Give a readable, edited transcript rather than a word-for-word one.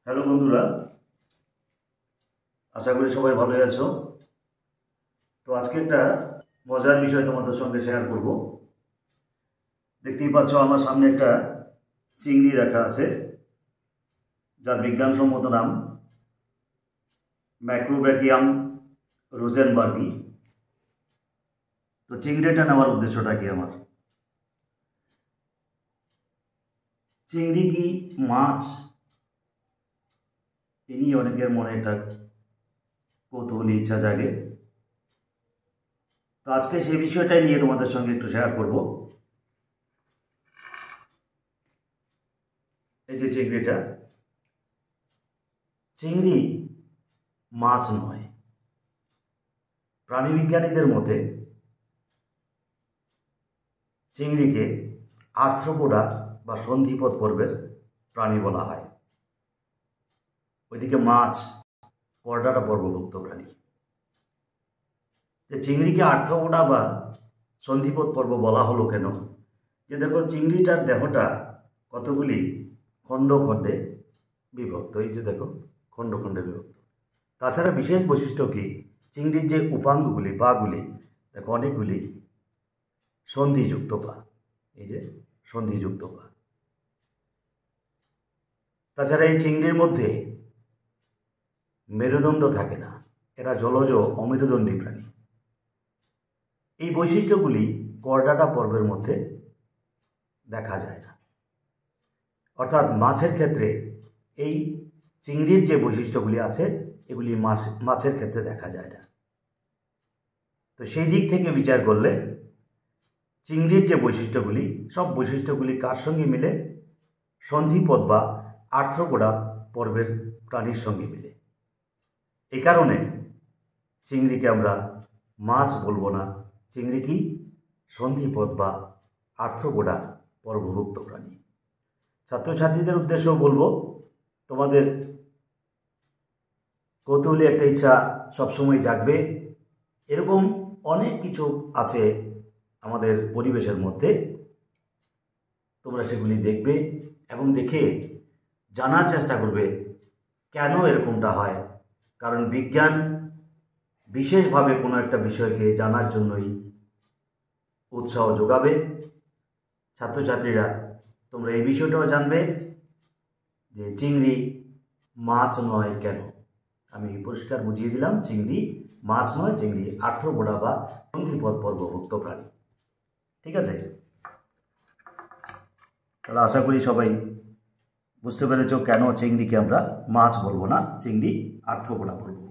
Hello বন্ধুরা, আশা করি সবাই ভালো আছো। তো আজকে একটা মজার বিষয় তোমাদের সঙ্গে শেয়ার করব। দেখতেই পাচ্ছ আমার সামনে একটা চিংড়ি রাখা আছে, যার বিজ্ঞানসম্মত নাম ম্যাক্রোব্যাকিয়াম রোজেনবার্গি। তো চিংড়িটা নেওয়ার উদ্দেশ্যটা কি আমার? চিংড়ি কি মাছ? এ নিয়ে অনেকের মনে একটা কৌতূহলী ইচ্ছা জাগে। তো আজকে সেই বিষয়টাই নিয়ে তোমাদের সঙ্গে একটু শেয়ার করব। এই যে চিংড়িটা, চিংড়ি মাছ নয়। প্রাণীবিজ্ঞানীদের মতে চিংড়িকে আর্থ্রোপোডা বা সন্ধিপদ পর্বের প্রাণী বলা হয়। ওইদিকে মাছ কর্ডাটা পর্বভুক্ত প্রাণী। যে চিংড়িকে আর্থ্রোপোডা বা সন্ধিপদ পর্ব বলা হলো কেন? যে দেখো, চিংড়িটার দেহটা কতগুলি খণ্ড খণ্ডে বিভক্ত। এই যে দেখো, খণ্ড খণ্ডে বিভক্ত। তাছাড়া বিশেষ বৈশিষ্ট্য কি, চিংড়ির যে উপাঙ্গগুলি পাগুলি, দেখো অনেকগুলি সন্ধিযুক্ত পা। এই যে সন্ধিযুক্ত পা। তাছাড়া এই চিংড়ির মধ্যে মেরুদণ্ড থাকে না, এরা জলজ অমেরুদণ্ডী প্রাণী। এই বৈশিষ্ট্যগুলি কর্ডাটা পর্বের মধ্যে দেখা যায় না। অর্থাৎ মাছের ক্ষেত্রে এই চিংড়ির যে বৈশিষ্ট্যগুলি আছে, এগুলি মাছের ক্ষেত্রে দেখা যায় না। তো সেই দিক থেকে বিচার করলে চিংড়ির যে বৈশিষ্ট্যগুলি, সব বৈশিষ্ট্যগুলি কার সঙ্গে মিলে? সন্ধিপদ বা আর্থ্রোপোডা পর্বের প্রাণীর সঙ্গে মিলে। এই কারণে চিংড়িকে আমরা মাছ বলবো না। চিংড়ি কি? সন্ধিপদ বা আর্থ্রোপোডা পর্বভুক্ত প্রাণী। ছাত্রছাত্রীদের উদ্দেশ্যেও বলবো, তোমাদের কৌতূহলী একটা ইচ্ছা সবসময় জাগবে। এরকম অনেক কিছু আছে আমাদের পরিবেশের মধ্যে, তোমরা সেগুলি দেখবে এবং দেখে জানার চেষ্টা করবে কেন এরকমটা হয়। কারণ বিজ্ঞান বিশেষভাবে কোনো একটা বিষয়কে জানার জন্যই উৎসাহ যোগাবে। ছাত্রছাত্রীরা, তোমরা এই বিষয়টাও জানবে যে চিংড়ি মাছ নয় কেন। আমি পরিষ্কার বুঝিয়ে দিলাম, চিংড়ি মাছ নয়, চিংড়ি আর্থ্রোপোডা বা সন্ধিপদ পর্বভুক্ত প্রাণী। ঠিক আছে? তাহলে আশা করি সবাই বুঝতে পেরেছ কেন চিংড়িকে আমরা মাছ বলবো না, চিংড়ি আর্থ্রোপোডা বলবো।